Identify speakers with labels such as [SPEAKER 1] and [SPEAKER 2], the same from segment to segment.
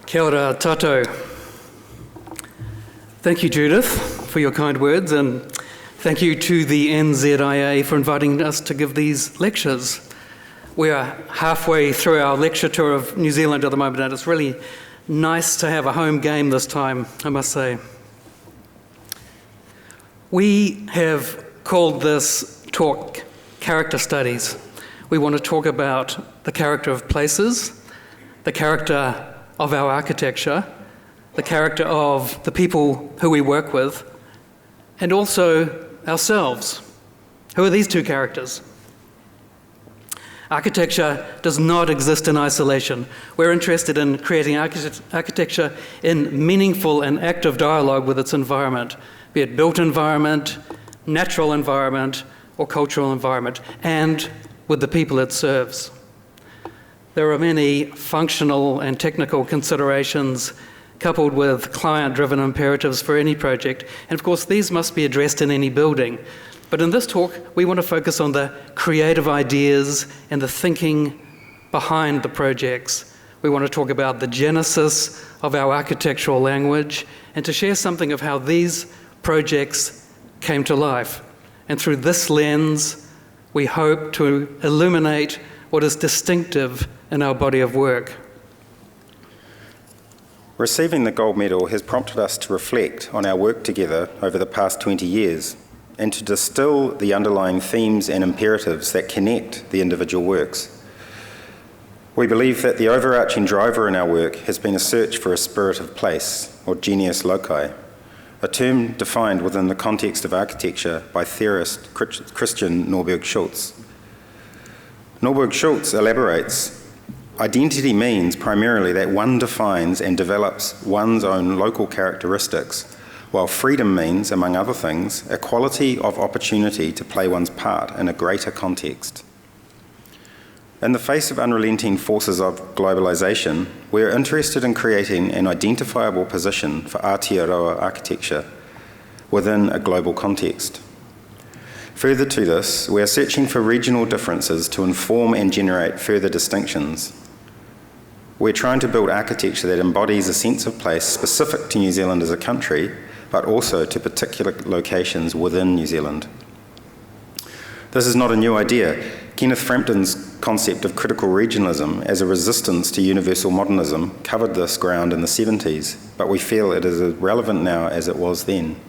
[SPEAKER 1] Kia ora tātou. Thank you, Judith, for your kind words, and thank you to the NZIA for inviting us to give these lectures. We are halfway through our lecture tour of New Zealand at the moment, and it's really nice to have a home game this time, I must say. We have called this talk Character Studies. We want to talk about the character of places, the character of our architecture, the character of the people who we work with, and also ourselves. Who are these two characters? Architecture does not exist in isolation. We're interested in creating architecture in meaningful and active dialogue with its environment, be it built environment, natural environment, or cultural environment, and with the people it serves. There are many functional and technical considerations coupled with client-driven imperatives for any project, and of course these must be addressed in any building. But in this talk, we want to focus on the creative ideas and the thinking behind the projects. We want to talk about the genesis of our architectural language and to share something of how these projects came to life. And through this lens, we hope to illuminate what is distinctive in our body of work.
[SPEAKER 2] Receiving the gold medal has prompted us to reflect on our work together over the past 20 years and to distill the underlying themes and imperatives that connect the individual works. We believe that the overarching driver in our work has been a search for a spirit of place, or genius loci, a term defined within the context of architecture by theorist Christian Norberg Schultz. Norberg Schultz elaborates, identity means primarily that one defines and develops one's own local characteristics, while freedom means, among other things, a quality of opportunity to play one's part in a greater context. In the face of unrelenting forces of globalization, we are interested in creating an identifiable position for Aotearoa architecture within a global context. Further to this, we are searching for regional differences to inform and generate further distinctions. We're trying to build architecture that embodies a sense of place specific to New Zealand as a country, but also to particular locations within New Zealand. This is not a new idea. Kenneth Frampton's concept of critical regionalism as a resistance to universal modernism covered this ground in the 70s, but we feel it is as relevant now as it was then.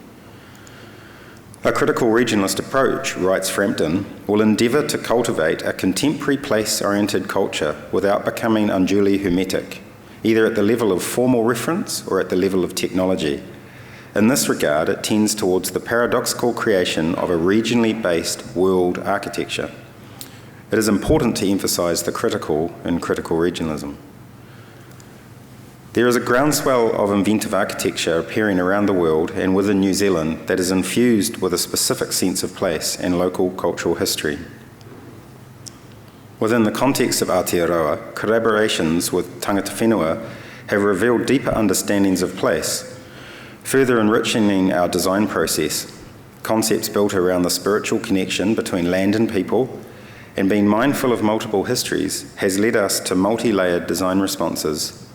[SPEAKER 2] A critical regionalist approach, writes Frampton, will endeavour to cultivate a contemporary place-oriented culture without becoming unduly hermetic, either at the level of formal reference or at the level of technology. In this regard, it tends towards the paradoxical creation of a regionally based world architecture. It is important to emphasise the critical in critical regionalism. There is a groundswell of inventive architecture appearing around the world and within New Zealand that is infused with a specific sense of place and local cultural history. Within the context of Aotearoa, collaborations with tangata whenua have revealed deeper understandings of place, further enriching our design process. Concepts built around the spiritual connection between land and people and being mindful of multiple histories has led us to multi-layered design responses.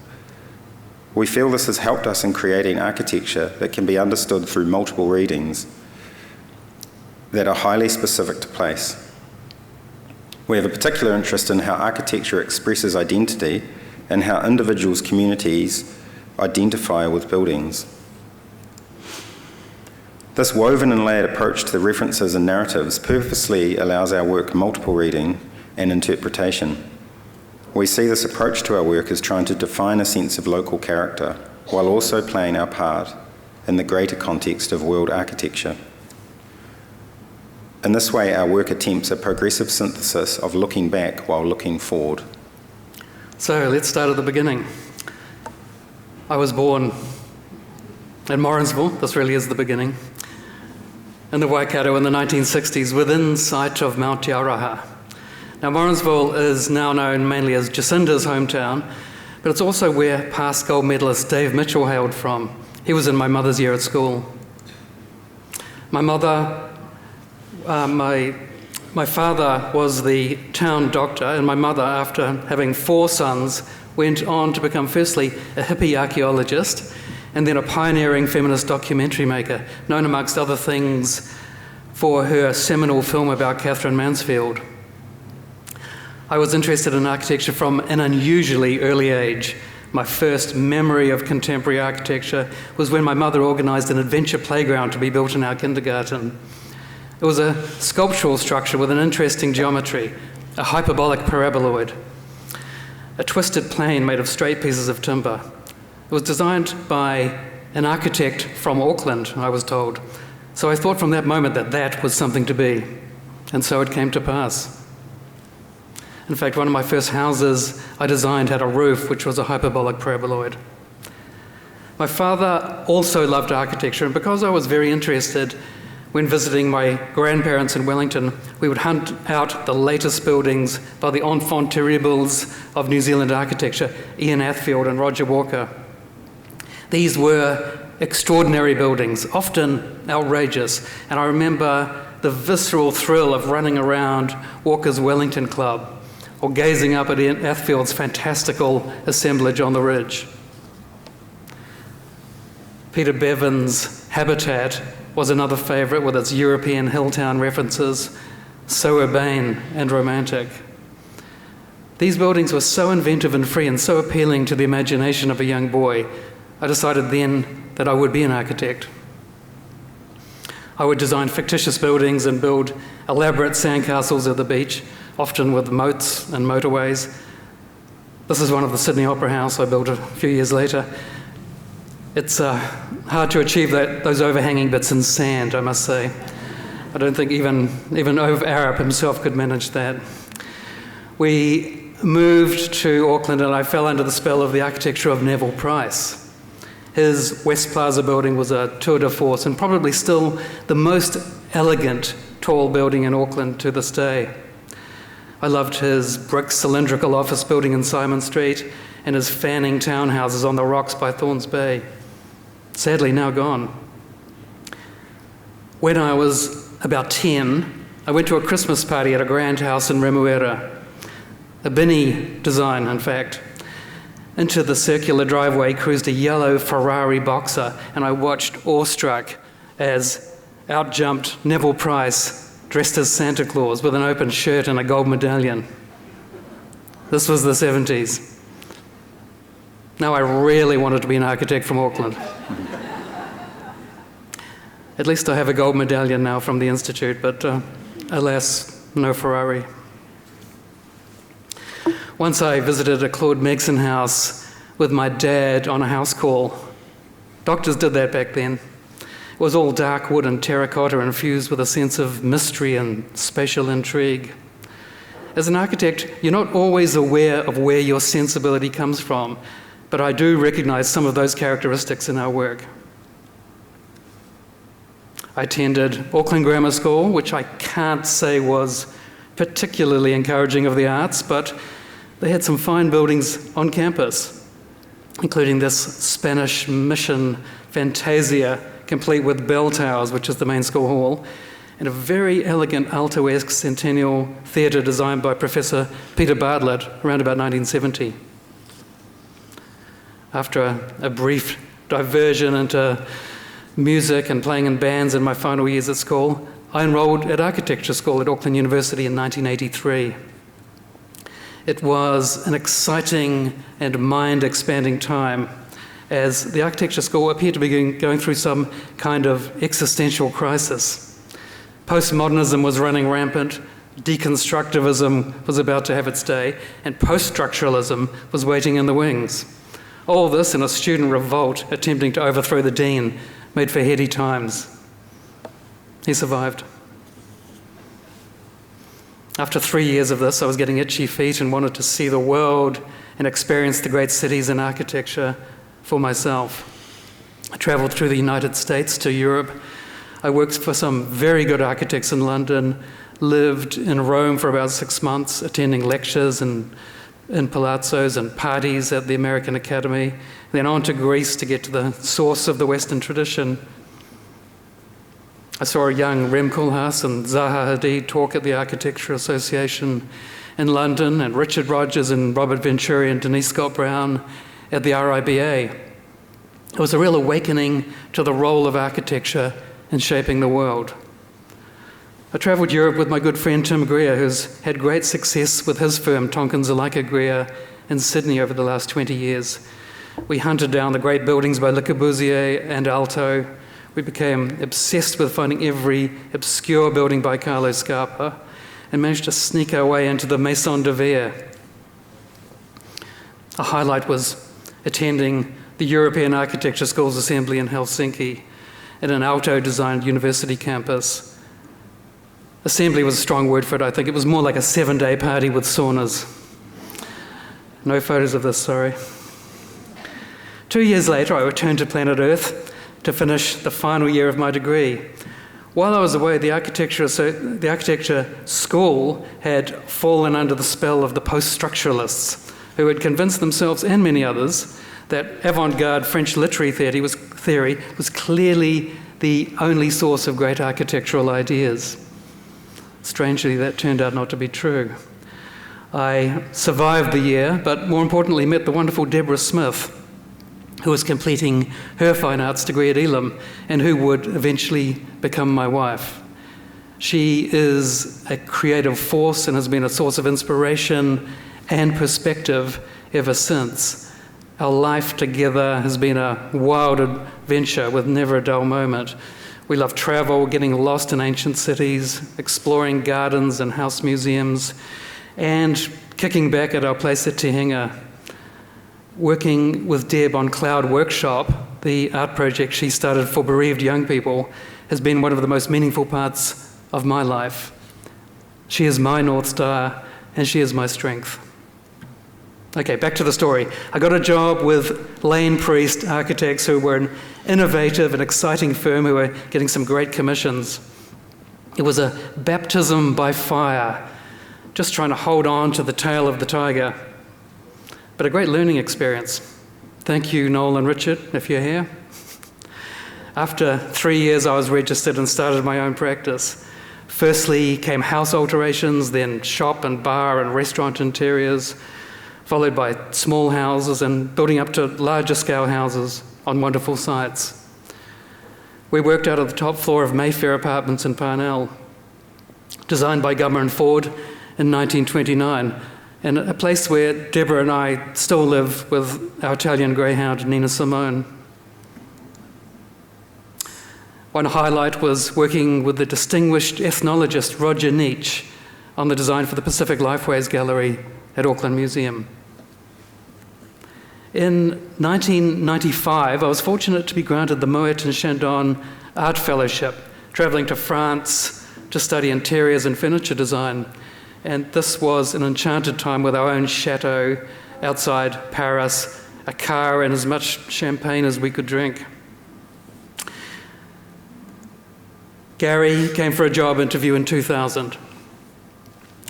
[SPEAKER 2] We feel this has helped us in creating architecture that can be understood through multiple readings that are highly specific to place. We have a particular interest in how architecture expresses identity and how individuals' communities identify with buildings. This woven and layered approach to the references and narratives purposely allows our work multiple reading and interpretation. We see this approach to our work as trying to define a sense of local character while also playing our part in the greater context of world architecture. In this way, our work attempts a progressive synthesis of looking back while looking forward.
[SPEAKER 1] So let's start at the beginning. I was born in Morrinsville, this really is the beginning, in the Waikato in the 1960s, within sight of Mount Te Araha. Now, Morrinsville is now known mainly as Jacinda's hometown, but it's also where past gold medalist Dave Mitchell hailed from. He was in my mother's year at school. My mother, my My father was the town doctor, and my mother, after having 4 sons, went on to become firstly a hippie archaeologist and then a pioneering feminist documentary maker, known amongst other things for her seminal film about Catherine Mansfield. I was interested in architecture from an unusually early age. My first memory of contemporary architecture was when my mother organised an adventure playground to be built in our kindergarten. It was a sculptural structure with an interesting geometry, a hyperbolic paraboloid, a twisted plane made of straight pieces of timber. It was designed by an architect from Auckland, I was told. So I thought from that moment that that was something to be, and so it came to pass. In fact, one of my first houses I designed had a roof which was a hyperbolic paraboloid. My father also loved architecture, and because I was very interested when visiting my grandparents in Wellington, we would hunt out the latest buildings by the enfant terribles of New Zealand architecture, Ian Athfield and Roger Walker. These were extraordinary buildings, often outrageous, and I remember the visceral thrill of running around Walker's Wellington Club or gazing up at Ian Athfield's fantastical assemblage on the ridge. Peter Bevan's Habitat was another favourite with its European hilltown references, so urbane and romantic. These buildings were so inventive and free and so appealing to the imagination of a young boy, I decided then that I would be an architect. I would design fictitious buildings and build elaborate sandcastles at the beach, often with moats and motorways. This is one of the Sydney Opera House I built a few years later. It's hard to achieve those overhanging bits in sand, I must say. I don't think even Ove Arup himself could manage that. We moved to Auckland and I fell under the spell of the architecture of Neville Price. His West Plaza building was a tour de force and probably still the most elegant tall building in Auckland to this day. I loved his brick cylindrical office building in Simon Street and his fanning townhouses on the rocks by Thorns Bay. Sadly now gone. When I was about 10, I went to a Christmas party at a grand house in Remuera, a Binny design, in fact. Into the circular driveway cruised a yellow Ferrari Boxer, and I watched awestruck as out jumped Neville Price, dressed as Santa Claus with an open shirt and a gold medallion. This was the 70s. Now I really wanted to be an architect from Auckland. At least I have a gold medallion now from the Institute, but alas, no Ferrari. Once I visited a Claude Megson house with my dad on a house call. Doctors did that back then. It was all dark wood and terracotta infused with a sense of mystery and spatial intrigue. As an architect, you're not always aware of where your sensibility comes from, but I do recognize some of those characteristics in our work. I attended Auckland Grammar School, which I can't say was particularly encouraging of the arts, but they had some fine buildings on campus, including this Spanish mission Fantasia, complete with bell towers, which is the main school hall, and a very elegant alto-esque centennial theatre designed by Professor Peter Bartlett around about 1970. After a brief diversion into music and playing in bands in my final years at school, I enrolled at architecture school at Auckland University in 1983. It was an exciting and mind-expanding time as the architecture school appeared to be going through some kind of existential crisis. Postmodernism was running rampant, deconstructivism was about to have its day, and post-structuralism was waiting in the wings. All this in a student revolt attempting to overthrow the dean made for heady times. He survived. After 3 years of this, I was getting itchy feet and wanted to see the world and experience the great cities and architecture for myself. I traveled through the United States to Europe. I worked for some very good architects in London, lived in Rome for about 6 months, attending lectures and in palazzos and parties at the American Academy, then on to Greece to get to the source of the Western tradition. I saw a young Rem Koolhaas and Zaha Hadid talk at the Architecture Association in London, and Richard Rogers and Robert Venturi and Denise Scott Brown at the RIBA. It was a real awakening to the role of architecture in shaping the world. I travelled Europe with my good friend Tim Greer, who's had great success with his firm, Tonkin Zuleika Greer, in Sydney over the last 20 years. We hunted down the great buildings by Le Corbusier and Aalto. We became obsessed with finding every obscure building by Carlo Scarpa and managed to sneak our way into the Maison de Verre. A highlight was attending the European Architecture Schools Assembly in Helsinki at an Aalto-designed university campus. Assembly was a strong word for it, I think. It was more like a 7-day party with saunas. No photos of this, sorry. 2 years later, I returned to planet Earth to finish the final year of my degree. While I was away, the architecture school had fallen under the spell of the post-structuralists, who had convinced themselves and many others that avant-garde French literary theory was clearly the only source of great architectural ideas. Strangely, that turned out not to be true. I survived the year, but more importantly, met the wonderful Deborah Smith, who was completing her fine arts degree at Elam and who would eventually become my wife. She is a creative force and has been a source of inspiration and perspective ever since. Our life together has been a wild adventure with never a dull moment. We love travel, getting lost in ancient cities, exploring gardens and house museums, and kicking back at our place at Whaihanga. Working with Deb on Cloud Workshop, the art project she started for bereaved young people, has been one of the most meaningful parts of my life. She is my North Star, and she is my strength. Okay, back to the story. I got a job with Lane Priest Architects, who were an innovative and exciting firm who were getting some great commissions. It was a baptism by fire, just trying to hold on to the tail of the tiger. But a great learning experience. Thank you, Noel and Richard, if you're here. After 3 years, I was registered and started my own practice. Firstly came house alterations, then shop and bar and restaurant interiors, followed by small houses and building up to larger scale houses on wonderful sites. We worked out of the top floor of Mayfair Apartments in Parnell, designed by Gummer and Ford in 1929, and a place where Deborah and I still live with our Italian greyhound, Nina Simone. One highlight was working with the distinguished ethnologist Roger Nietzsche on the design for the Pacific Lifeways Gallery at Auckland Museum. In 1995, I was fortunate to be granted the Moet and Chandon Art Fellowship, travelling to France to study interiors and furniture design. And this was an enchanted time with our own chateau outside Paris, a car and as much champagne as we could drink. Gary came for a job interview in 2000.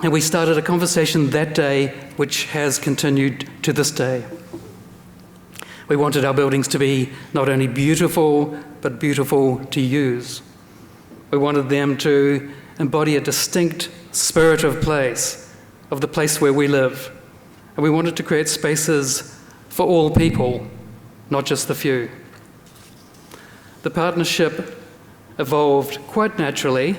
[SPEAKER 1] And we started a conversation that day, which has continued to this day. We wanted our buildings to be not only beautiful, but beautiful to use. We wanted them to embody a distinct spirit of place, of the place where we live. And we wanted to create spaces for all people, not just the few. The partnership evolved quite naturally.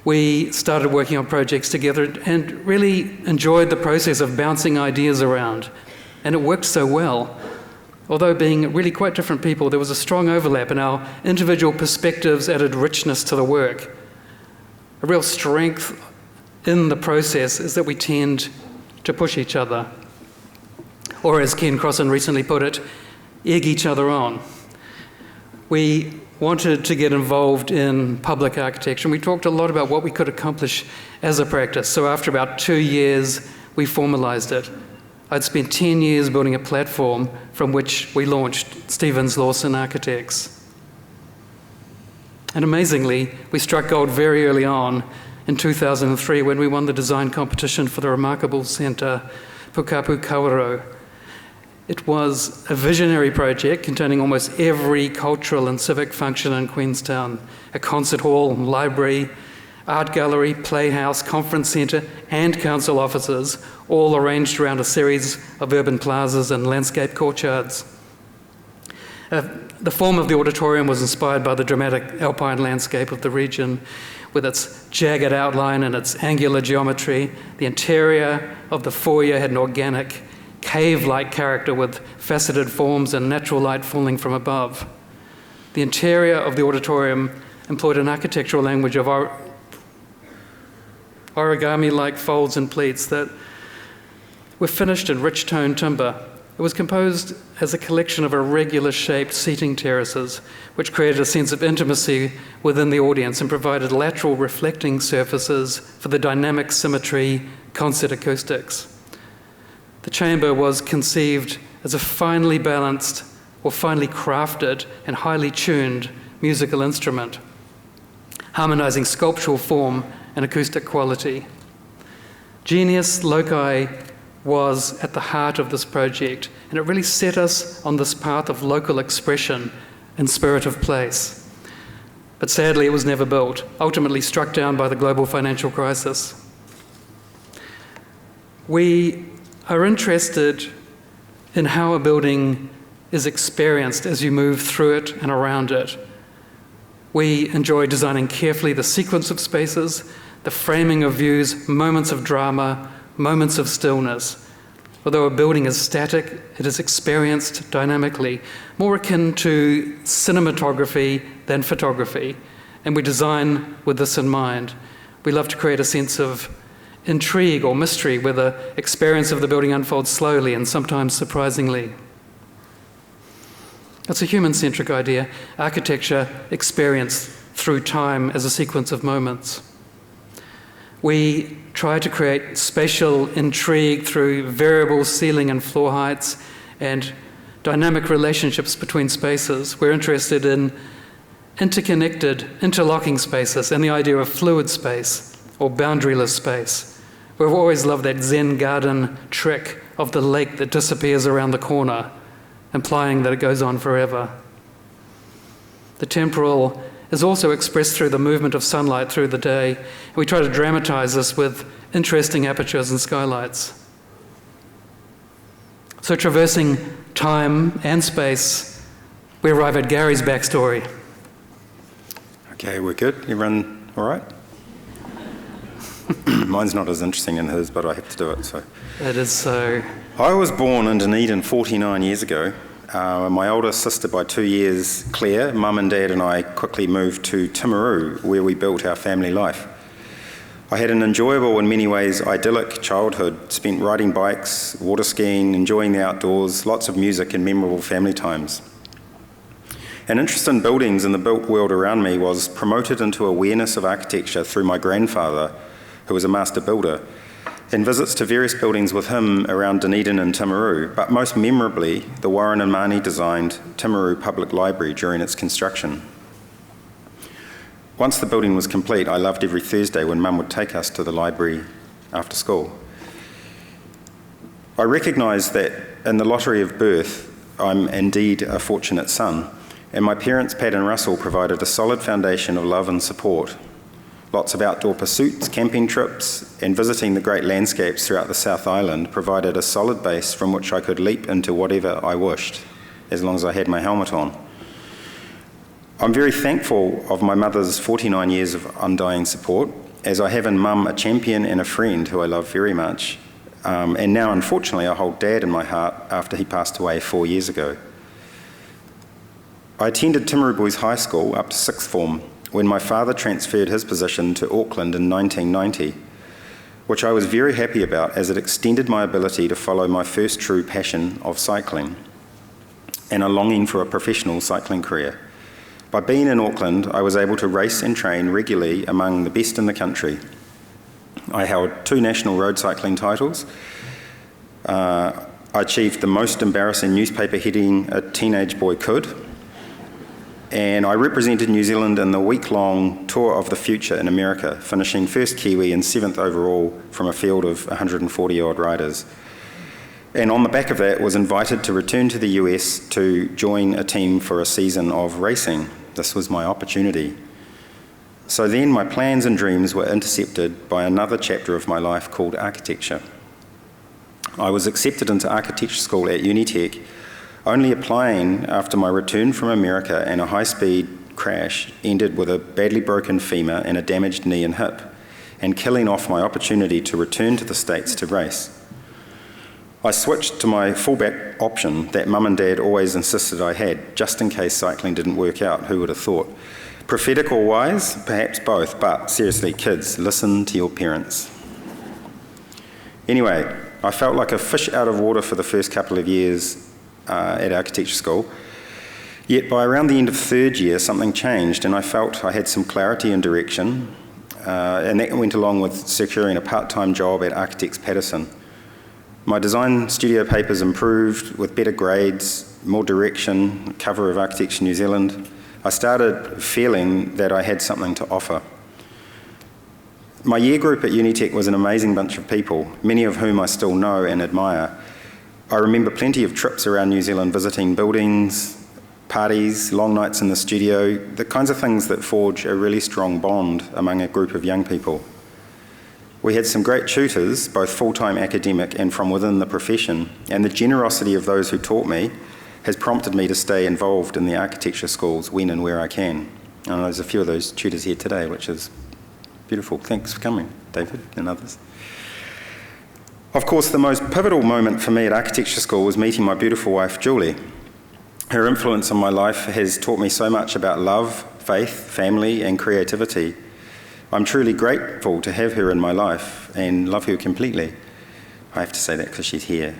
[SPEAKER 1] We started working on projects together and really enjoyed the process of bouncing ideas around. And it worked so well. Although being really quite different people, there was a strong overlap, and our individual perspectives added richness to the work. A real strength in the process is that we tend to push each other. Or as Ken Crossan recently put it, egg each other on. We wanted to get involved in public architecture, and we talked a lot about what we could accomplish as a practice. So after about 2 years, we formalized it. I'd spent 10 years building a platform from which we launched Stevens Lawson Architects. And amazingly, we struck gold very early on in 2003 when we won the design competition for the remarkable centre Pukapu Kawerau. It was a visionary project containing almost every cultural and civic function in Queenstown: a concert hall, library, art gallery, playhouse, conference centre, and council offices, all arranged around a series of urban plazas and landscape courtyards. The form of the auditorium was inspired by the dramatic alpine landscape of the region, with its jagged outline and its angular geometry. The interior of the foyer had an organic, cave-like character with faceted forms and natural light falling from above. The interior of the auditorium employed an architectural language of origami-like folds and pleats that were finished in rich toned timber. It was composed as a collection of irregular-shaped seating terraces, which created a sense of intimacy within the audience and provided lateral reflecting surfaces for the dynamic symmetry concert acoustics. The chamber was conceived as a finely balanced or finely crafted and highly tuned musical instrument, harmonizing sculptural form and acoustic quality. Genius loci was at the heart of this project, and it really set us on this path of local expression and spirit of place. But sadly, it was never built, ultimately struck down by the global financial crisis. We are interested in how a building is experienced as you move through it and around it. We enjoy designing carefully the sequence of spaces, the framing of views, moments of drama, moments of stillness. Although a building is static, it is experienced dynamically, more akin to cinematography than photography, and we design with this in mind. We love to create a sense of intrigue or mystery where the experience of the building unfolds slowly and sometimes surprisingly. It's a human-centric idea, architecture experienced through time as a sequence of moments. We try to create spatial intrigue through variable ceiling and floor heights and dynamic relationships between spaces. We're interested in interconnected, interlocking spaces and the idea of fluid space or boundaryless space. We've always loved that Zen garden trick of the lake that disappears around the corner, implying that it goes on forever. The temporal is also expressed through the movement of sunlight through the day, and we try to dramatize this with interesting apertures and skylights. So traversing time and space, we arrive at Gary's backstory.
[SPEAKER 2] Okay, we're good. Everyone all right? Mine's not as interesting as his, but I have to do it, so.
[SPEAKER 1] It is so.
[SPEAKER 2] I was born in Dunedin 49 years ago. My older sister by 2 years, Claire, Mum and Dad and I quickly moved to Timaru, where we built our family life. I had an enjoyable, in many ways, idyllic childhood, spent riding bikes, water skiing, enjoying the outdoors, lots of music and memorable family times. An interest in buildings and the built world around me was promoted into awareness of architecture through my grandfather, who was a master builder, and visits to various buildings with him around Dunedin and Timaru, but most memorably, the Warren and Marnie designed Timaru Public Library during its construction. Once the building was complete, I loved every Thursday when Mum would take us to the library after school. I recognise that in the lottery of birth, I'm indeed a fortunate son, and my parents, Pat and Russell, provided a solid foundation of love and support. Lots of outdoor pursuits, camping trips, and visiting the great landscapes throughout the South Island provided a solid base from which I could leap into whatever I wished, as long as I had my helmet on. I'm very thankful of my mother's 49 years of undying support, as I have in Mum a champion and a friend who I love very much. And now, unfortunately, I hold Dad in my heart after he passed away 4 years ago. I attended Timaru Boys High School up to sixth form, when my father transferred his position to Auckland in 1990, which I was very happy about as it extended my ability to follow my first true passion of cycling and a longing for a professional cycling career. By being in Auckland, I was able to race and train regularly among the best in the country. I held 2 national road cycling titles. I achieved the most embarrassing newspaper heading a teenage boy could, and I represented New Zealand in the week-long Tour of the Future in America, finishing first Kiwi and 7th overall from a field of 140-odd riders. And on the back of that was invited to return to the US to join a team for a season of racing. This was my opportunity. So then my plans and dreams were intercepted by another chapter of my life called architecture. I was accepted into architecture school at Unitec, only applying after my return from America, and a high-speed crash ended with a badly broken femur and a damaged knee and hip, and killing off my opportunity to return to the States to race. I switched to my fallback option that Mum and Dad always insisted I had, just in case cycling didn't work out. Who would have thought? Prophetic or wise? Perhaps both, but seriously, kids, listen to your parents. Anyway, I felt like a fish out of water for the first couple of years at architecture school. Yet by around the end of third year, something changed, and I felt I had some clarity and direction, and that went along with securing a part-time job at Architects Patterson. My design studio papers improved with better grades, more direction, cover of Architecture New Zealand. I started feeling that I had something to offer. My year group at Unitec was an amazing bunch of people, many of whom I still know and admire. I remember plenty of trips around New Zealand visiting buildings, parties, long nights in the studio, the kinds of things that forge a really strong bond among a group of young people. We had some great tutors, both full-time academic and from within the profession, and the generosity of those who taught me has prompted me to stay involved in the architecture schools when and where I can. And there's a few of those tutors here today, which is beautiful. Thanks for coming, David and others. Of course, the most pivotal moment for me at architecture school was meeting my beautiful wife, Julie. Her influence on my life has taught me so much about love, faith, family, and creativity. I'm truly grateful to have her in my life and love her completely. I have to say that because she's here.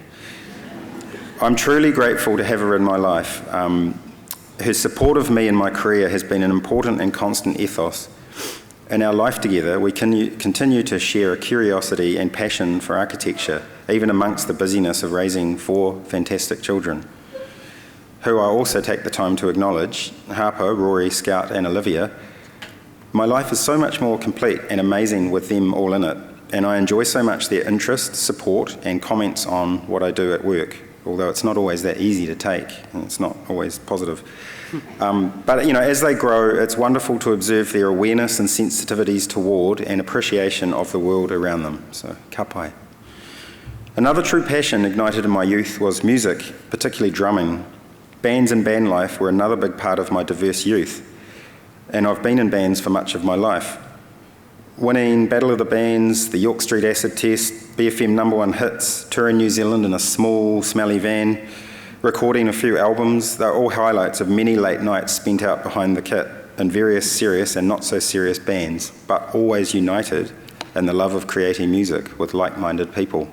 [SPEAKER 2] I'm truly grateful to have her in my life. Her support of me in my career has been an important and constant ethos. In our life together, we continue to share a curiosity and passion for architecture, even amongst the busyness of raising 4 fantastic children, who I also take the time to acknowledge: Harper, Rory, Scout, and Olivia. My life is so much more complete and amazing with them all in it, and I enjoy so much their interest, support, and comments on what I do at work, although it's not always that easy to take, and it's not always positive. But as they grow, it's wonderful to observe their awareness and sensitivities toward and appreciation of the world around them. So, Kāhui. Another true passion ignited in my youth was music, particularly drumming. Bands and band life were another big part of my diverse youth, and I've been in bands for much of my life. Winning Battle of the Bands, the York Street Acid Test, BFM #1 hits, touring New Zealand in a small, smelly van, recording a few albums, they're all highlights of many late nights spent out behind the kit in various serious and not so serious bands, but always united in the love of creating music with like-minded people.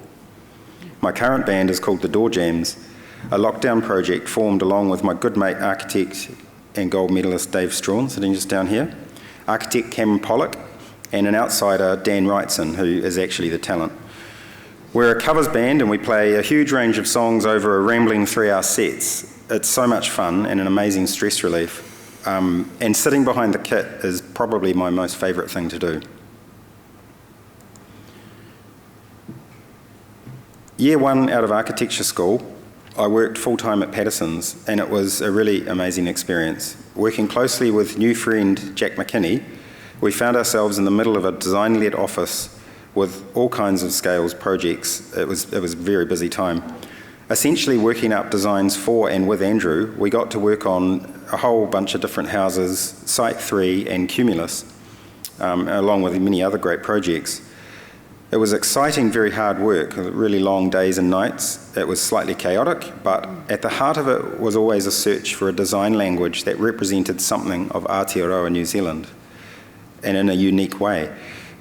[SPEAKER 2] My current band is called the Door Jams, a lockdown project formed along with my good mate architect and gold medalist Dave Strawn, sitting just down here, architect Cameron Pollock, and an outsider, Dan Wrightson, who is actually the talent. We're a covers band and we play a huge range of songs over a rambling 3-hour sets. It's so much fun and an amazing stress relief. And sitting behind the kit is probably my most favourite thing to do. Year 1 out of architecture school, I worked full-time at Patterson's, and it was a really amazing experience. Working closely with new friend Jack McKinney, we found ourselves in the middle of a design-led office with all kinds of scales projects. It was a very busy time. Essentially working up designs for and with Andrew, we got to work on a whole bunch of different houses, Site 3 and Cumulus, along with many other great projects. It was exciting, very hard work, really long days and nights. It was slightly chaotic, but at the heart of it was always a search for a design language that represented something of Aotearoa New Zealand, and in a unique way.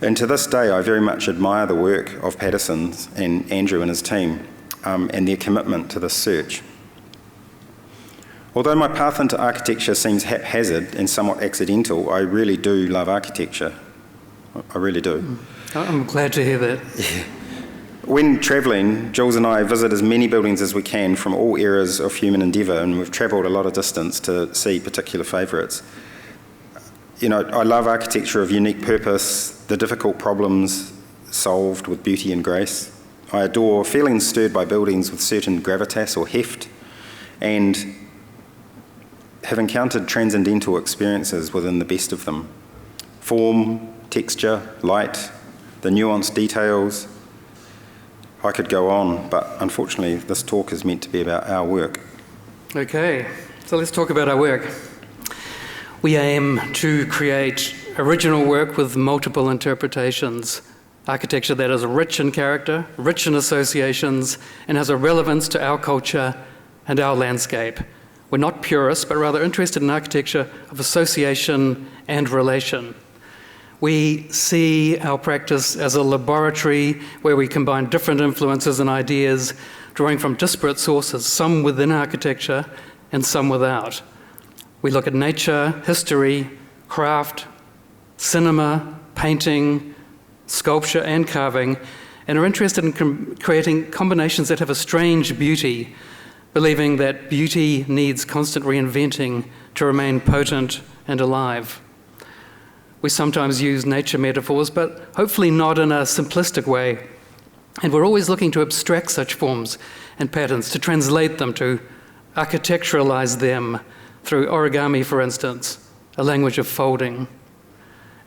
[SPEAKER 2] And to this day, I very much admire the work of Patterson's and Andrew and his team, and their commitment to this search. Although my path into architecture seems haphazard and somewhat accidental, I really do love architecture. I really do.
[SPEAKER 1] I'm glad to hear that.
[SPEAKER 2] Yeah. When travelling, Jules and I visit as many buildings as we can from all eras of human endeavour, and we've travelled a lot of distance to see particular favourites. I love architecture of unique purpose, the difficult problems solved with beauty and grace. I adore feelings stirred by buildings with certain gravitas or heft, and have encountered transcendental experiences within the best of them. Form, texture, light, the nuanced details. I could go on, but unfortunately this talk is meant to be about our work.
[SPEAKER 1] Okay, so let's talk about our work. We aim to create original work with multiple interpretations, architecture that is rich in character, rich in associations, and has a relevance to our culture and our landscape. We're not purists, but rather interested in architecture of association and relation. We see our practice as a laboratory where we combine different influences and ideas, drawing from disparate sources, some within architecture and some without. We look at nature, history, craft, cinema, painting, sculpture and carving, and are interested in creating combinations that have a strange beauty, believing that beauty needs constant reinventing to remain potent and alive. We sometimes use nature metaphors, but hopefully not in a simplistic way. And we're always looking to abstract such forms and patterns, to translate them, to architecturalize them through origami, for instance, a language of folding.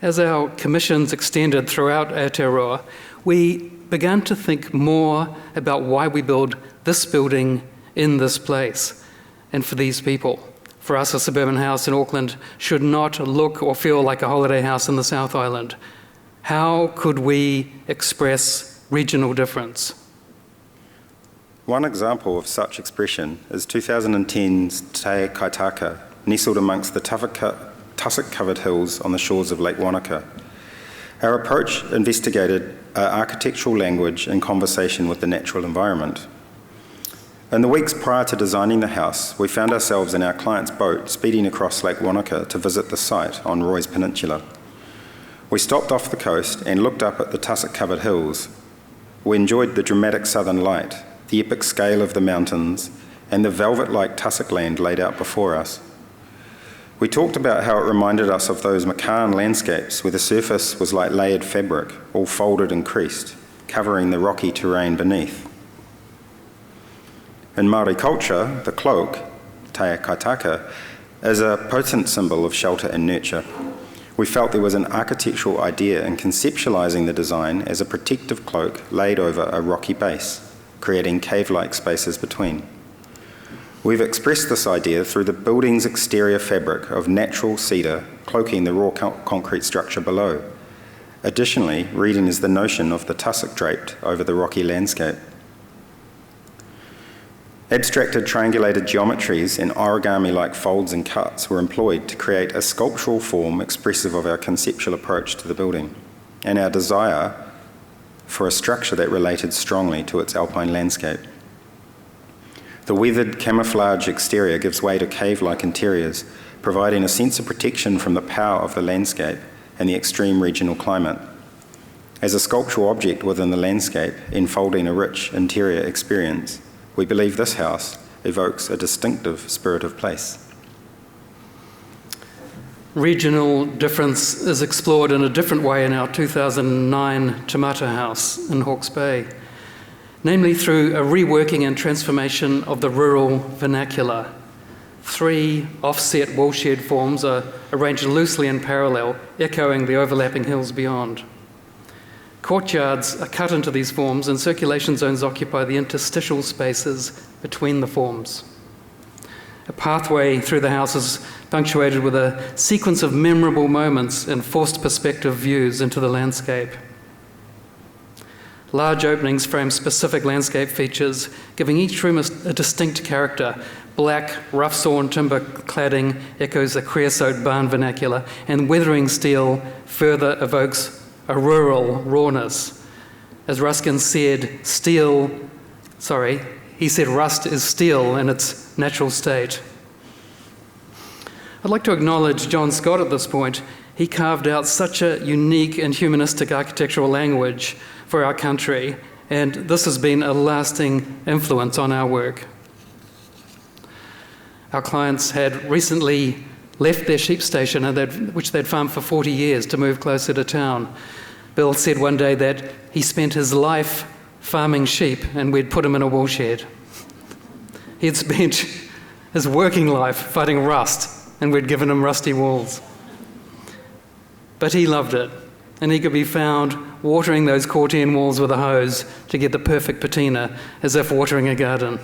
[SPEAKER 1] As our commissions extended throughout Aotearoa, we began to think more about why we build this building in this place and for these people. For us, a suburban house in Auckland should not look or feel like a holiday house in the South Island. How could we express regional difference?
[SPEAKER 2] One example of such expression is 2010's Te Kaitaka, nestled amongst the tussock-covered hills on the shores of Lake Wanaka. Our approach investigated architectural language in conversation with the natural environment. In the weeks prior to designing the house, we found ourselves in our client's boat speeding across Lake Wanaka to visit the site on Roy's Peninsula. We stopped off the coast and looked up at the tussock-covered hills. We enjoyed the dramatic southern light, the epic scale of the mountains, and the velvet-like tussock land laid out before us. We talked about how it reminded us of those Macan landscapes where the surface was like layered fabric, all folded and creased, covering the rocky terrain beneath. In Māori culture, the cloak, te Kaitaka, is a potent symbol of shelter and nurture. We felt there was an architectural idea in conceptualising the design as a protective cloak laid over a rocky base, creating cave-like spaces between. We've expressed this idea through the building's exterior fabric of natural cedar cloaking the raw concrete structure below. Additionally, reading is the notion of the tussock draped over the rocky landscape. Abstracted triangulated geometries and origami-like folds and cuts were employed to create a sculptural form expressive of our conceptual approach to the building and our desire for a structure that related strongly to its alpine landscape. The weathered camouflage exterior gives way to cave-like interiors, providing a sense of protection from the power of the landscape and the extreme regional climate. As a sculptural object within the landscape, enfolding a rich interior experience, we believe this house evokes a distinctive spirit of place.
[SPEAKER 1] Regional difference is explored in a different way in our 2009 Tamata house in Hawke's Bay, namely through a reworking and transformation of the rural vernacular. 3 offset wall-shed forms are arranged loosely in parallel, echoing the overlapping hills beyond. Courtyards are cut into these forms and circulation zones occupy the interstitial spaces between the forms. A pathway through the house is punctuated with a sequence of memorable moments and forced perspective views into the landscape. Large openings frame specific landscape features, giving each room a distinct character. Black, rough-sawn timber cladding echoes the creosote barn vernacular, and weathering steel further evokes a rural rawness. As Ruskin said, rust is steel in its natural state. I'd like to acknowledge John Scott at this point. He carved out such a unique and humanistic architectural language for our country, and this has been a lasting influence on our work. Our clients had recently left their sheep station, which they'd farmed for 40 years, to move closer to town. Bill said one day that he spent his life farming sheep, and we'd put him in a wool shed. He'd spent his working life fighting rust, and we'd given him rusty walls. But he loved it, and he could be found watering those Cortian walls with a hose to get the perfect patina, as if watering a garden.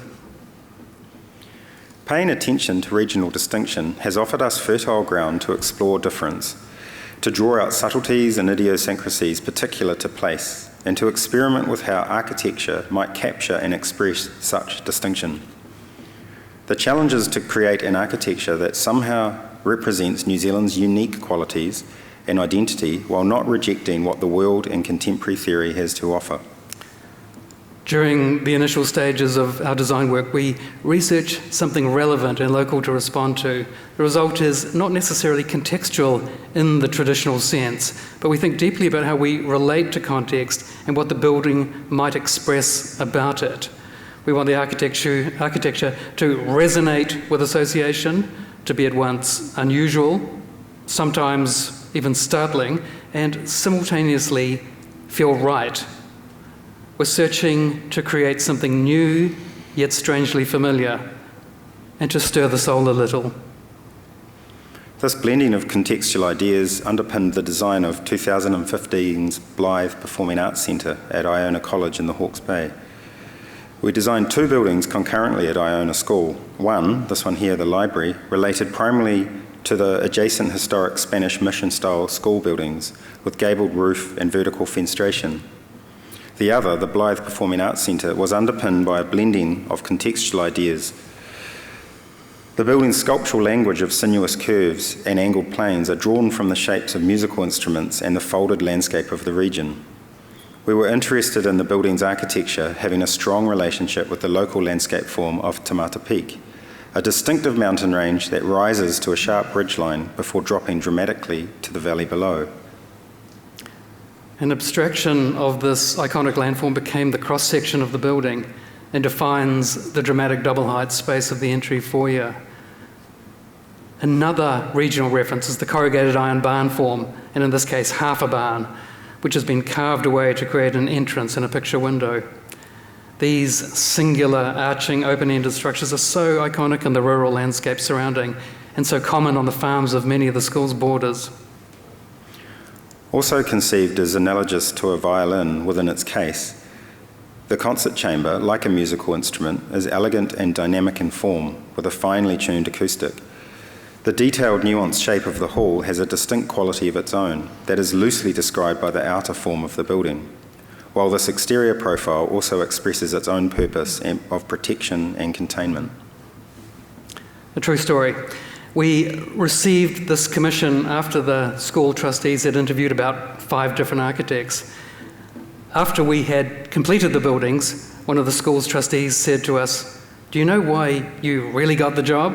[SPEAKER 2] Paying attention to regional distinction has offered us fertile ground to explore difference, to draw out subtleties and idiosyncrasies particular to place, and to experiment with how architecture might capture and express such distinction. The challenge is to create an architecture that somehow represents New Zealand's unique qualities and identity while not rejecting what the world and contemporary theory has to offer.
[SPEAKER 1] During the initial stages of our design work, we research something relevant and local to respond to. The result is not necessarily contextual in the traditional sense, but we think deeply about how we relate to context and what the building might express about it. We want the architecture to resonate with association, to be at once unusual, sometimes even startling, and simultaneously feel right. We're searching to create something new, yet strangely familiar, and to stir the soul a little.
[SPEAKER 2] This blending of contextual ideas underpinned the design of 2015's Blythe Performing Arts Centre at Iona College in the Hawke's Bay. We designed 2 buildings concurrently at Iona School. One, this one here, the library, related primarily to the adjacent historic Spanish mission-style school buildings with gabled roof and vertical fenestration. The other, the Blythe Performing Arts Centre, was underpinned by a blending of contextual ideas. The building's sculptural language of sinuous curves and angled planes are drawn from the shapes of musical instruments and the folded landscape of the region. We were interested in the building's architecture having a strong relationship with the local landscape form of Tamata Peak, a distinctive mountain range that rises to a sharp ridgeline before dropping dramatically to the valley below.
[SPEAKER 1] An abstraction of this iconic landform became the cross-section of the building and defines the dramatic double-height space of the entry foyer. Another regional reference is the corrugated iron barn form, and in this case half a barn, which has been carved away to create an entrance and a picture window. These singular, arching, open-ended structures are so iconic in the rural landscape surrounding and so common on the farms of many of the school's borders.
[SPEAKER 2] Also conceived as analogous to a violin within its case, the concert chamber, like a musical instrument, is elegant and dynamic in form, with a finely tuned acoustic. The detailed, nuanced shape of the hall has a distinct quality of its own that is loosely described by the outer form of the building, while this exterior profile also expresses its own purpose of protection and containment.
[SPEAKER 1] A true story. We received this commission after the school trustees had interviewed about 5 different architects. After we had completed the buildings, one of the school's trustees said to us, "Do you know why you really got the job?"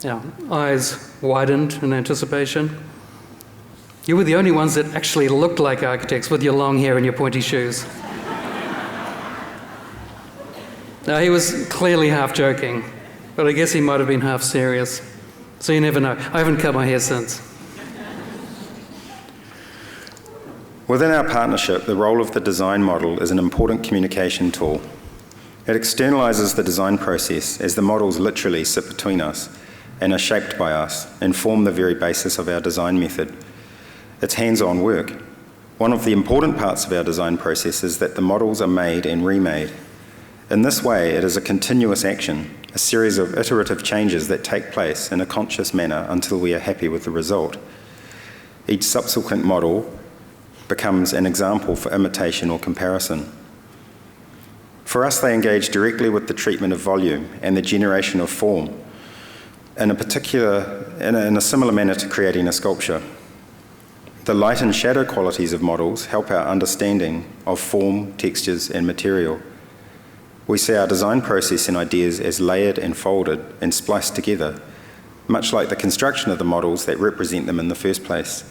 [SPEAKER 1] Our eyes widened in anticipation. "You were the only ones that actually looked like architects with your long hair and your pointy shoes." Now, he was clearly half joking, but I guess he might have been half serious. So you never know. I haven't cut my hair since.
[SPEAKER 2] Within our partnership, the role of the design model is an important communication tool. It externalises the design process as the models literally sit between us and are shaped by us and form the very basis of our design method. It's hands-on work. One of the important parts of our design process is that the models are made and remade. In this way, it is a continuous action, a series of iterative changes that take place in a conscious manner until we are happy with the result. Each subsequent model becomes an example for imitation or comparison. For us, they engage directly with the treatment of volume and the generation of form, in a similar manner to creating a sculpture. The light and shadow qualities of models help our understanding of form, textures, and material. We see our design process and ideas as layered and folded and spliced together, much like the construction of the models that represent them in the first place.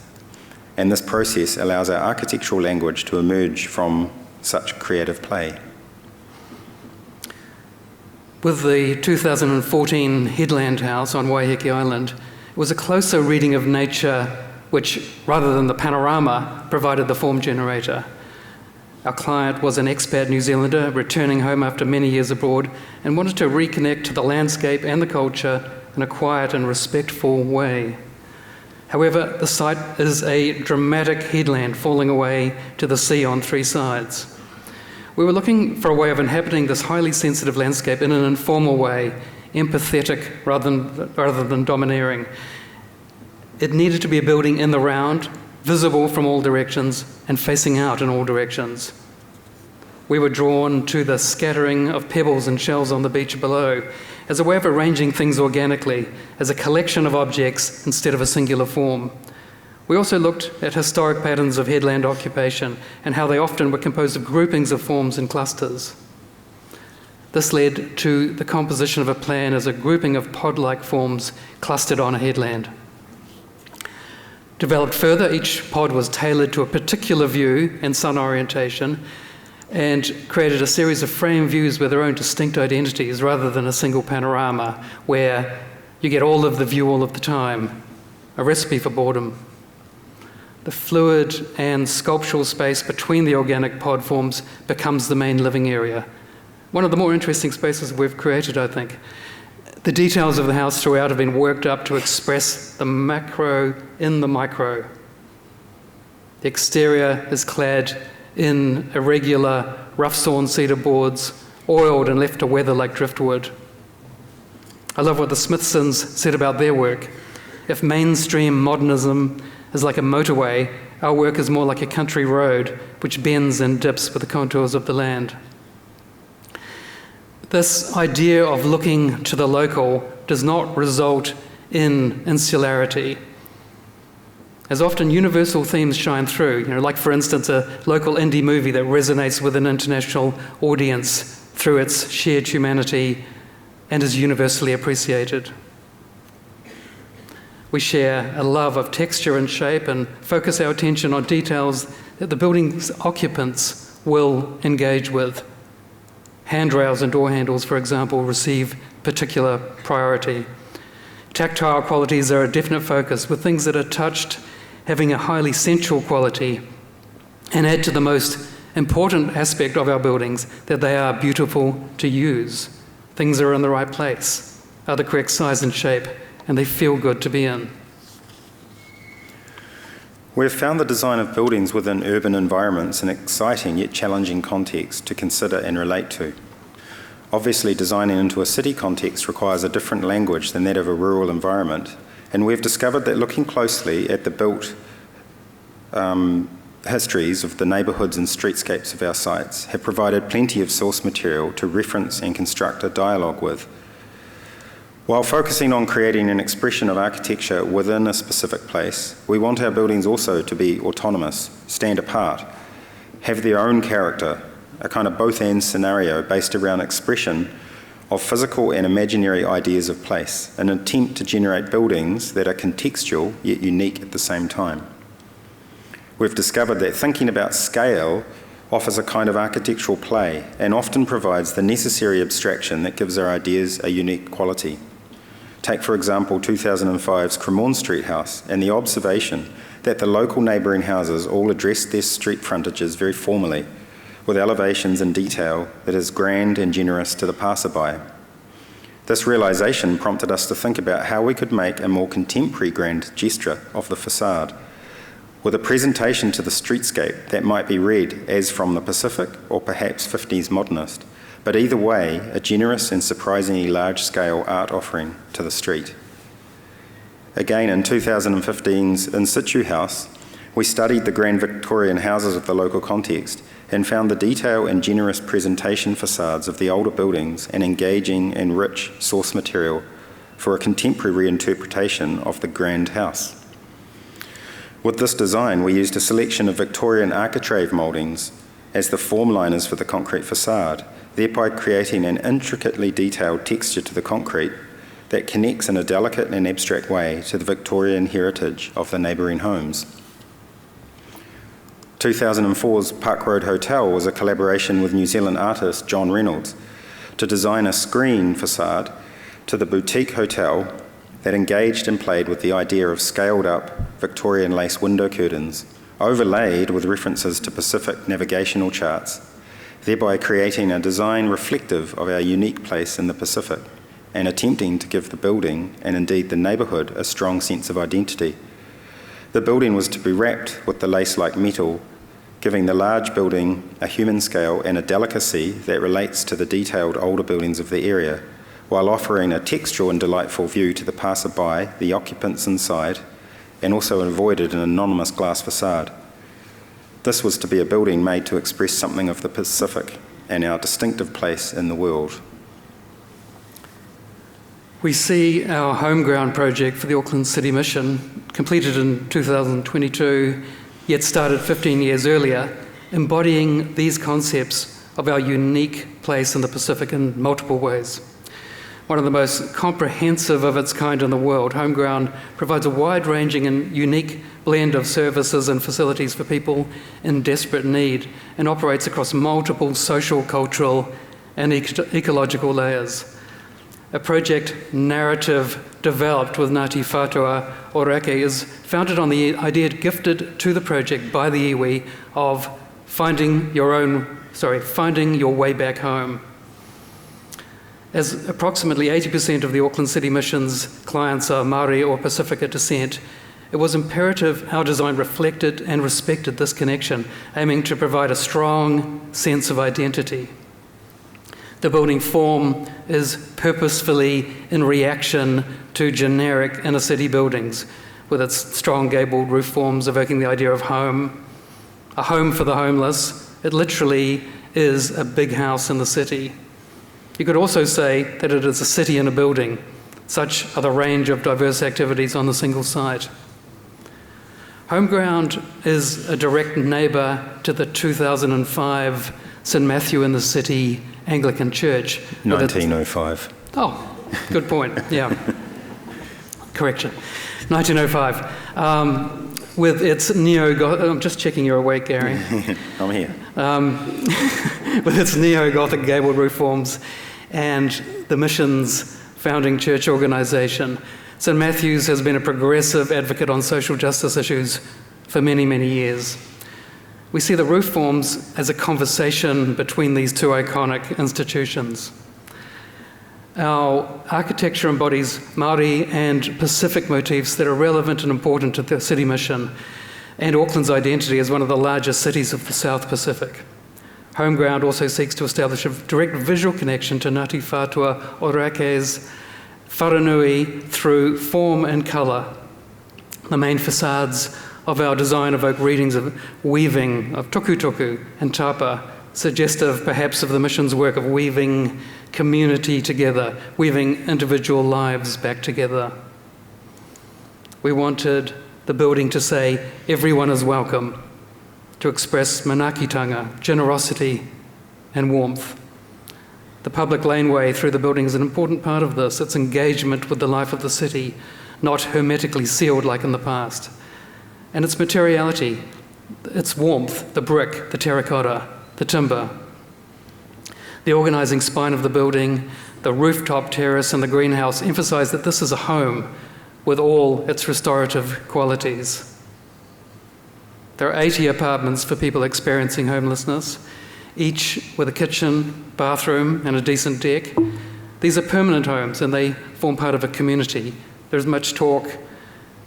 [SPEAKER 2] And this process allows our architectural language to emerge from such creative play.
[SPEAKER 1] With the 2014 Headland house on Waihanga Island, it was a closer reading of nature which, rather than the panorama, provided the form generator. Our client was an expat New Zealander returning home after many years abroad and wanted to reconnect to the landscape and the culture in a quiet and respectful way. However, the site is a dramatic headland falling away to the sea on three sides. We were looking for a way of inhabiting this highly sensitive landscape in an informal way, empathetic rather than domineering. It needed to be a building in the round, visible from all directions and facing out in all directions. We were drawn to the scattering of pebbles and shells on the beach below as a way of arranging things organically, as a collection of objects instead of a singular form. We also looked at historic patterns of headland occupation and how they often were composed of groupings of forms and clusters. This led to the composition of a plan as a grouping of pod-like forms clustered on a headland. Developed further, each pod was tailored to a particular view and sun orientation and created a series of frame views with their own distinct identities rather than a single panorama where you get all of the view all of the time, a recipe for boredom. The fluid and sculptural space between the organic pod forms becomes the main living area. One of the more interesting spaces we've created, I think. The details of the house throughout have been worked up to express the macro in the micro. The exterior is clad in irregular, rough-sawn cedar boards, oiled and left to weather like driftwood. I love what the Smithsons said about their work. If mainstream modernism is like a motorway, our work is more like a country road which bends and dips with the contours of the land. This idea of looking to the local does not result in insularity. As often, universal themes shine through, like for instance, a local indie movie that resonates with an international audience through its shared humanity and is universally appreciated. We share a love of texture and shape and focus our attention on details that the building's occupants will engage with. Handrails and door handles, for example, receive particular priority. Tactile qualities are a definite focus, with things that are touched having a highly sensual quality and add to the most important aspect of our buildings, that they are beautiful to use. Things are in the right place, are the correct size and shape, and they feel good to be in.
[SPEAKER 2] We've found the design of buildings within urban environments an exciting yet challenging context to consider and relate to. Obviously, designing into a city context requires a different language than that of a rural environment, and we've discovered that looking closely at the built histories of the neighbourhoods and streetscapes of our sites have provided plenty of source material to reference and construct a dialogue with. While focusing on creating an expression of architecture within a specific place, we want our buildings also to be autonomous, stand apart, have their own character, a kind of both-and scenario based around expression of physical and imaginary ideas of place, an attempt to generate buildings that are contextual yet unique at the same time. We've discovered that thinking about scale offers a kind of architectural play and often provides the necessary abstraction that gives our ideas a unique quality. Take, for example, 2005's Cremorne Street house and the observation that the local neighbouring houses all address their street frontages very formally, with elevations and detail that is grand and generous to the passerby. This realisation prompted us to think about how we could make a more contemporary grand gesture of the facade, with a presentation to the streetscape that might be read as from the Pacific or perhaps 50s modernist, but either way, a generous and surprisingly large-scale art offering to the street. Again, in 2015's In Situ House, we studied the grand Victorian houses of the local context and found the detail and generous presentation facades of the older buildings an engaging and rich source material for a contemporary reinterpretation of the grand house. With this design, we used a selection of Victorian architrave mouldings as the formliners for the concrete facade, thereby creating an intricately detailed texture to the concrete that connects in a delicate and abstract way to the Victorian heritage of the neighbouring homes. 2004's Park Road Hotel was a collaboration with New Zealand artist John Reynolds to design a screen facade to the boutique hotel that engaged and played with the idea of scaled-up Victorian lace window curtains overlaid with references to Pacific navigational charts, thereby creating a design reflective of our unique place in the Pacific and attempting to give the building, and indeed the neighbourhood, a strong sense of identity. The building was to be wrapped with the lace-like metal, giving the large building a human scale and a delicacy that relates to the detailed older buildings of the area, while offering a textural and delightful view to the passer-by, the occupants inside, and also avoided an anonymous glass facade. This was to be a building made to express something of the Pacific and our distinctive place in the world.
[SPEAKER 1] We see our home ground project for the Auckland City Mission, completed in 2022, yet started 15 years earlier, embodying these concepts of our unique place in the Pacific in multiple ways. One of the most comprehensive of its kind in the world, home ground provides a wide-ranging and unique blend of services and facilities for people in desperate need and operates across multiple social, cultural and ecological layers. A project narrative developed with Ngāti Whātua Ōrākei is founded on the idea gifted to the project by the iwi of finding your way back home. As approximately 80% of the Auckland City Mission's clients are Māori or Pacifica descent, it was imperative our design reflected and respected this connection, aiming to provide a strong sense of identity. The building form is purposefully in reaction to generic inner city buildings, with its strong gabled roof forms evoking the idea of home, a home for the homeless. It literally is a big house in the city. You could also say that it is a city in a building. Such are the range of diverse activities on the single site. Homeground is a direct neighbour to the 2005 St Matthew in the City Anglican Church.
[SPEAKER 2] 1905.
[SPEAKER 1] Oh, good point, yeah. Correction. 1905. With its neo-Gothic, I'm just checking you're awake, Gary.
[SPEAKER 2] I'm here.
[SPEAKER 1] With its neo-Gothic gabled roof forms and the mission's founding church organisation, St Matthew's has been a progressive advocate on social justice issues for many, many years. We see the roof forms as a conversation between these two iconic institutions. Our architecture embodies Māori and Pacific motifs that are relevant and important to the city mission and Auckland's identity as one of the largest cities of the South Pacific. Homeground also seeks to establish a direct visual connection to Ngāti Whātua Ōrākei's wharenui through form and colour. The main facades of our design evoke readings of weaving, of tukutuku and tapa, suggestive perhaps of the mission's work of weaving community together, weaving individual lives back together. We wanted the building to say, everyone is welcome, to express manakitanga, generosity and warmth. The public laneway through the building is an important part of this, its engagement with the life of the city, not hermetically sealed like in the past. And its materiality, its warmth, the brick, the terracotta, the timber. The organising spine of the building, the rooftop terrace and the greenhouse emphasise that this is a home with all its restorative qualities. There are 80 apartments for people experiencing homelessness, each with a kitchen, bathroom and a decent deck. These are permanent homes and they form part of a community. There's much talk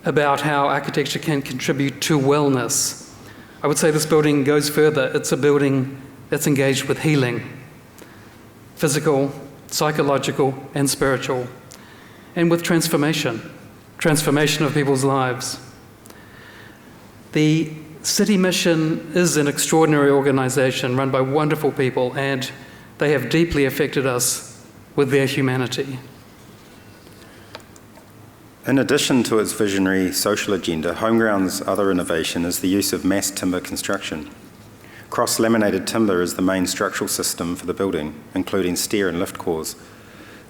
[SPEAKER 1] about how architecture can contribute to wellness. I would say this building goes further. It's a building that's engaged with healing, physical, psychological and spiritual, and with transformation of people's lives. The City Mission is an extraordinary organisation run by wonderful people, and they have deeply affected us with their humanity.
[SPEAKER 2] In addition to its visionary social agenda, Homeground's other innovation is the use of mass timber construction. Cross-laminated timber is the main structural system for the building, including stair and lift cores.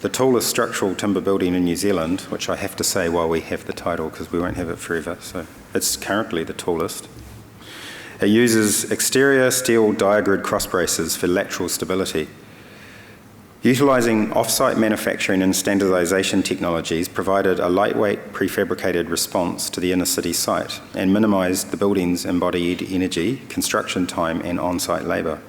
[SPEAKER 2] The tallest structural timber building in New Zealand, which I have to say while we have the title because we won't have it forever, so it's currently the tallest. It uses exterior steel diagrid cross braces for lateral stability. Utilising off-site manufacturing and standardisation technologies provided a lightweight prefabricated response to the inner city site and minimised the building's embodied energy, construction time and on-site labour.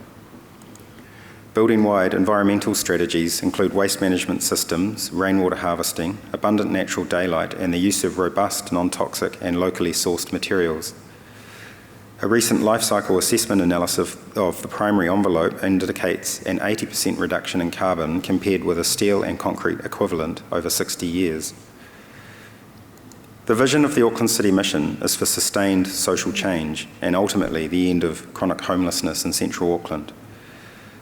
[SPEAKER 2] Building-wide environmental strategies include waste management systems, rainwater harvesting, abundant natural daylight and the use of robust, non-toxic and locally sourced materials. A recent life cycle assessment analysis of the primary envelope indicates an 80% reduction in carbon compared with a steel and concrete equivalent over 60 years. The vision of the Auckland City mission is for sustained social change and ultimately the end of chronic homelessness in central Auckland.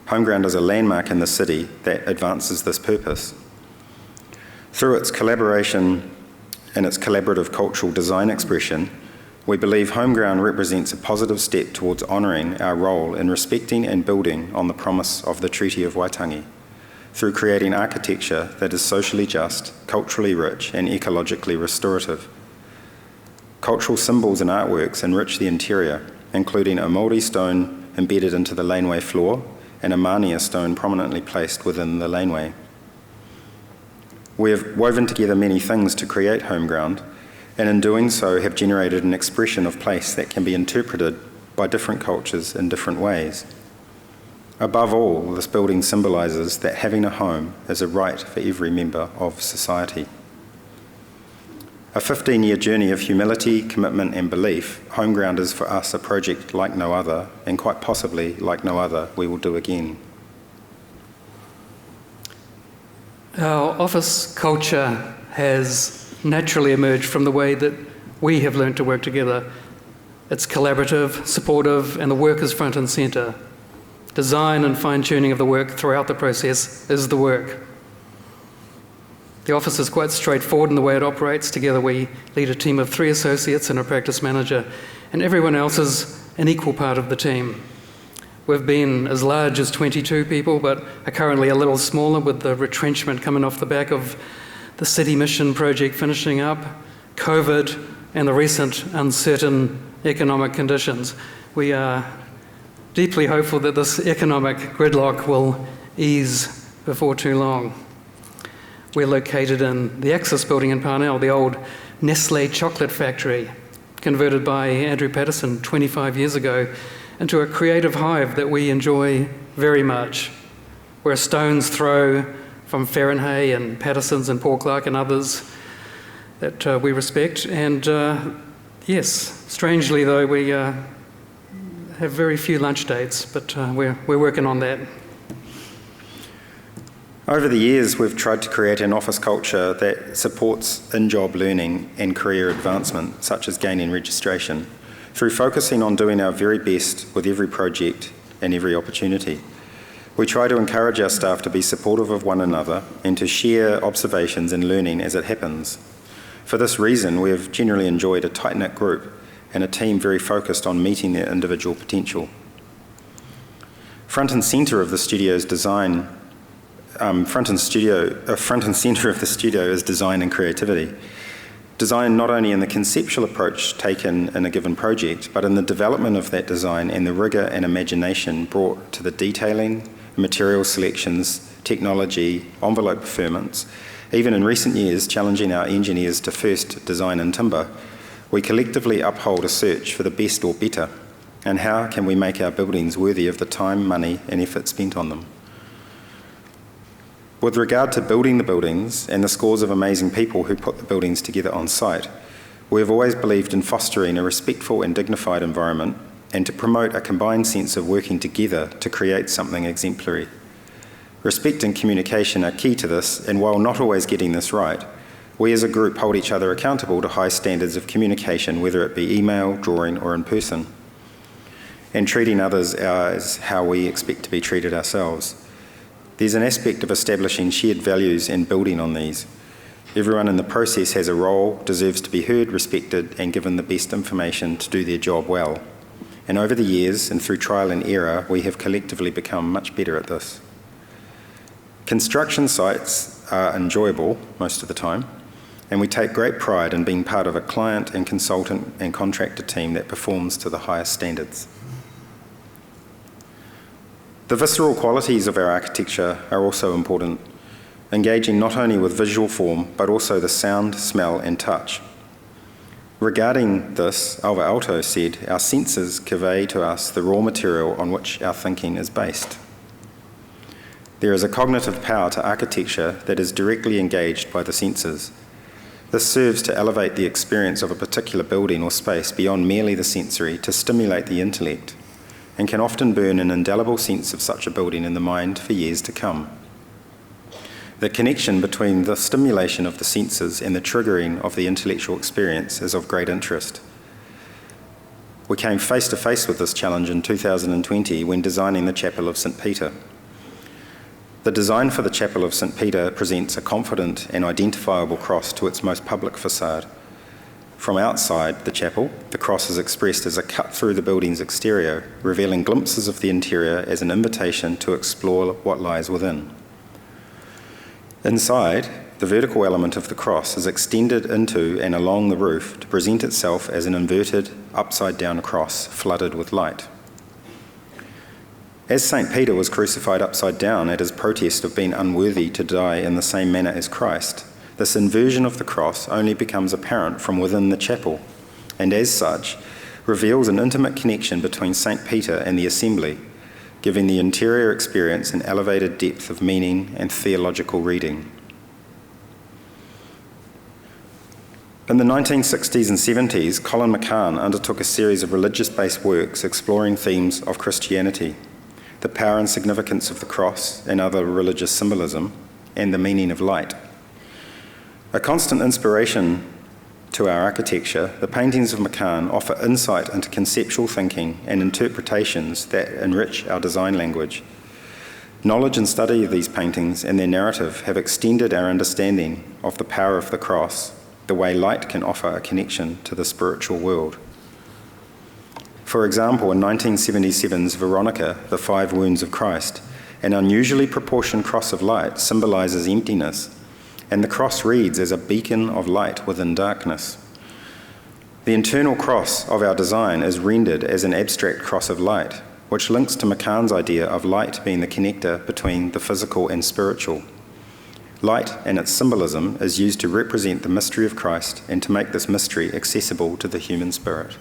[SPEAKER 2] Homeground is a landmark in the city that advances this purpose. Through its collaboration and its collaborative cultural design expression, we believe Homeground represents a positive step towards honouring our role in respecting and building on the promise of the Treaty of Waitangi, through creating architecture that is socially just, culturally rich and ecologically restorative. Cultural symbols and artworks enrich the interior, including a Māori stone embedded into the laneway floor and a Mānia stone prominently placed within the laneway. We have woven together many things to create Homeground, and in doing so have generated an expression of place that can be interpreted by different cultures in different ways. Above all, this building symbolises that having a home is a right for every member of society. A 15-year journey of humility, commitment and belief, Homeground is for us a project like no other, and quite possibly like no other we will do again.
[SPEAKER 1] Our office culture has naturally emerged from the way that we have learned to work together. It's collaborative, supportive, and the work is front and centre. Design and fine-tuning of the work throughout the process is the work. The office is quite straightforward in the way it operates. Together we lead a team of 3 associates and a practice manager, and everyone else is an equal part of the team. We've been as large as 22 people, but are currently a little smaller with the retrenchment coming off the back of the City Mission project finishing up, COVID, and the recent uncertain economic conditions. We are deeply hopeful that this economic gridlock will ease before too long. We're located in the Axis building in Parnell, the old Nestle chocolate factory, converted by Andrew Patterson 25 years ago into a creative hive that we enjoy very much. We're a stone's throw from Fahrenheit and Patterson's and Paul Clark and others that we respect. And yes, strangely though, we have very few lunch dates, but we're working on that.
[SPEAKER 2] Over the years, we've tried to create an office culture that supports in-job learning and career advancement, such as gaining registration, through focusing on doing our very best with every project and every opportunity. We try to encourage our staff to be supportive of one another and to share observations and learning as it happens. For this reason, we have generally enjoyed a tight-knit group and a team very focused on meeting their individual potential. Front and centre of the studio's design, front and centre of the studio is design and creativity. Design not only in the conceptual approach taken in a given project, but in the development of that design and the rigour and imagination brought to the detailing, material selections, technology, envelope performance. Even in recent years, challenging our engineers to first design in timber, we collectively uphold a search for the best or better, and how can we make our buildings worthy of the time, money and effort spent on them. With regard to building the buildings and the scores of amazing people who put the buildings together on site, we have always believed in fostering a respectful and dignified environment and to promote a combined sense of working together to create something exemplary. Respect and communication are key to this, and while not always getting this right, we as a group hold each other accountable to high standards of communication, whether it be email, drawing or in person, and treating others as how we expect to be treated ourselves. There's an aspect of establishing shared values and building on these. Everyone in the process has a role, deserves to be heard, respected and given the best information to do their job well. And over the years and through trial and error, we have collectively become much better at this. Construction sites are enjoyable most of the time, and we take great pride in being part of a client and consultant and contractor team that performs to the highest standards. The visceral qualities of our architecture are also important, engaging not only with visual form, but also the sound, smell, and touch. Regarding this, Alva Aalto said, "Our senses convey to us the raw material on which our thinking is based." There is a cognitive power to architecture that is directly engaged by the senses. This serves to elevate the experience of a particular building or space beyond merely the sensory, to stimulate the intellect, and can often burn an indelible sense of such a building in the mind for years to come. The connection between the stimulation of the senses and the triggering of the intellectual experience is of great interest. We came face to face with this challenge in 2020 when designing the Chapel of St. Peter. The design for the Chapel of St. Peter presents a confident and identifiable cross to its most public facade. From outside the chapel, the cross is expressed as a cut through the building's exterior, revealing glimpses of the interior as an invitation to explore what lies within. Inside, the vertical element of the cross is extended into and along the roof to present itself as an inverted, upside-down cross flooded with light. As St. Peter was crucified upside down at his protest of being unworthy to die in the same manner as Christ, this inversion of the cross only becomes apparent from within the chapel, and as such, reveals an intimate connection between St. Peter and the assembly, giving the interior experience an elevated depth of meaning and theological reading. In the 1960s and 70s, Colin McCann undertook a series of religious-based works exploring themes of Christianity, the power and significance of the cross and other religious symbolism, and the meaning of light. A constant inspiration to our architecture, the paintings of McCann offer insight into conceptual thinking and interpretations that enrich our design language. Knowledge and study of these paintings and their narrative have extended our understanding of the power of the cross, the way light can offer a connection to the spiritual world. For example, in 1977's Veronica, The Five Wounds of Christ, an unusually proportioned cross of light symbolises emptiness, and the cross reads as a beacon of light within darkness. The internal cross of our design is rendered as an abstract cross of light, which links to McCann's idea of light being the connector between the physical and spiritual. Light and its symbolism is used to represent the mystery of Christ and to make this mystery accessible to the human spirit.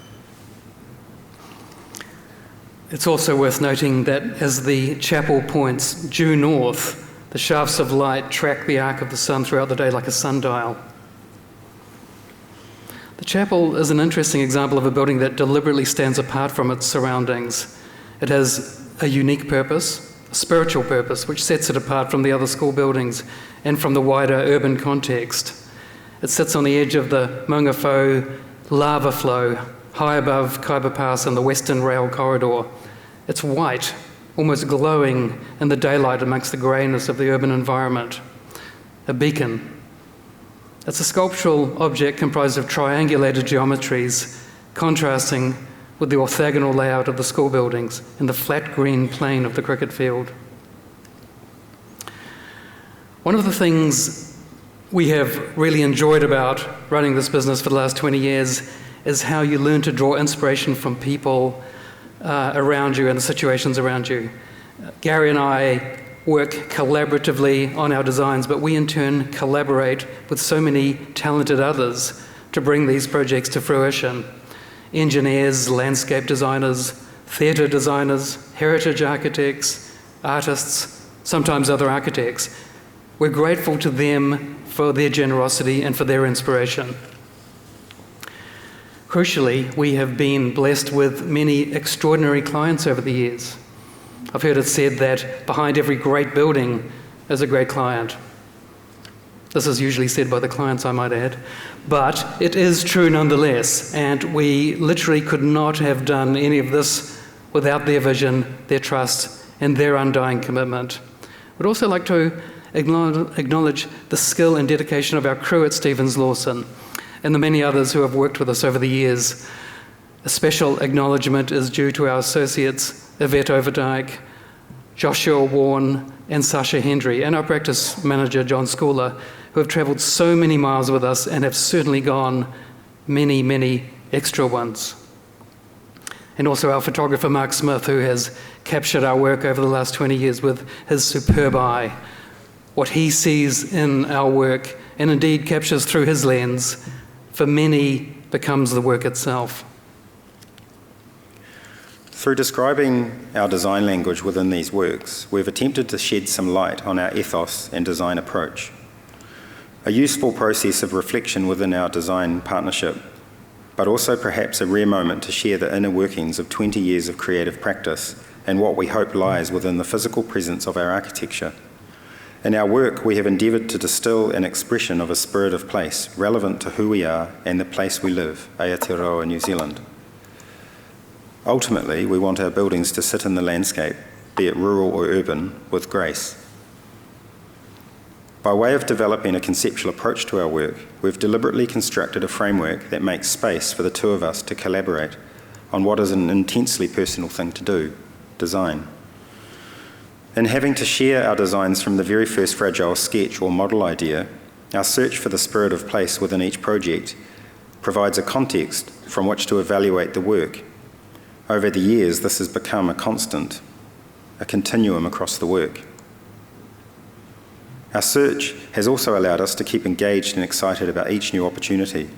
[SPEAKER 1] It's also worth noting that as the chapel points due north, the shafts of light track the arc of the sun throughout the day like a sundial. The chapel is an interesting example of a building that deliberately stands apart from its surroundings. It has a unique purpose, a spiritual purpose, which sets it apart from the other school buildings and from the wider urban context. It sits on the edge of the Maungawhau lava flow, high above Kaiba Pass and the Western Rail Corridor. It's white, almost glowing in the daylight amongst the greyness of the urban environment. A beacon. It's a sculptural object comprised of triangulated geometries, contrasting with the orthogonal layout of the school buildings and the flat green plain of the cricket field. One of the things we have really enjoyed about running this business for the last 20 years is how you learn to draw inspiration from people around you and the situations around you. Gary and I work collaboratively on our designs, but we in turn collaborate with so many talented others to bring these projects to fruition. Engineers, landscape designers, theatre designers, heritage architects, artists, sometimes other architects. We're grateful to them for their generosity and for their inspiration. Crucially, we have been blessed with many extraordinary clients over the years. I've heard it said that behind every great building is a great client. This is usually said by the clients, I might add, but it is true nonetheless, and we literally could not have done any of this without their vision, their trust, and their undying commitment. We'd also like to acknowledge the skill and dedication of our crew at Stevens Lawson and the many others who have worked with us over the years. A special acknowledgement is due to our associates, Yvette Overdyke, Joshua Warren, and Sasha Hendry, and our practice manager, John Schooler, who have travelled so many miles with us and have certainly gone many, many extra ones. and also our photographer Mark Smith, who has captured our work over the last 20 years with his superb eye. What he sees in our work, and indeed captures through his lens, for many becomes the work itself.
[SPEAKER 2] Through describing our design language within these works, we've attempted to shed some light on our ethos and design approach. A useful process of reflection within our design partnership, but also perhaps a rare moment to share the inner workings of 20 years of creative practice and what we hope lies within the physical presence of our architecture. In our work, we have endeavoured to distill an expression of a spirit of place relevant to who we are and the place we live, Aotearoa, New Zealand. Ultimately, we want our buildings to sit in the landscape, be it rural or urban, with grace. By way of developing a conceptual approach to our work, we've deliberately constructed a framework that makes space for the two of us to collaborate on what is an intensely personal thing to do, design. In having to share our designs from the very first fragile sketch or model idea, our search for the spirit of place within each project provides a context from which to evaluate the work. Over the years, this has become a constant, a continuum across the work. Our search has also allowed us to keep engaged and excited about each new opportunity.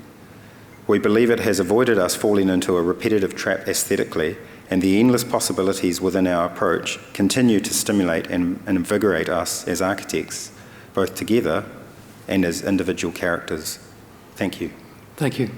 [SPEAKER 2] We believe it has avoided us falling into a repetitive trap aesthetically, and the endless possibilities within our approach continue to stimulate and invigorate us as architects, both together and as individual characters. Thank you.
[SPEAKER 1] Thank you.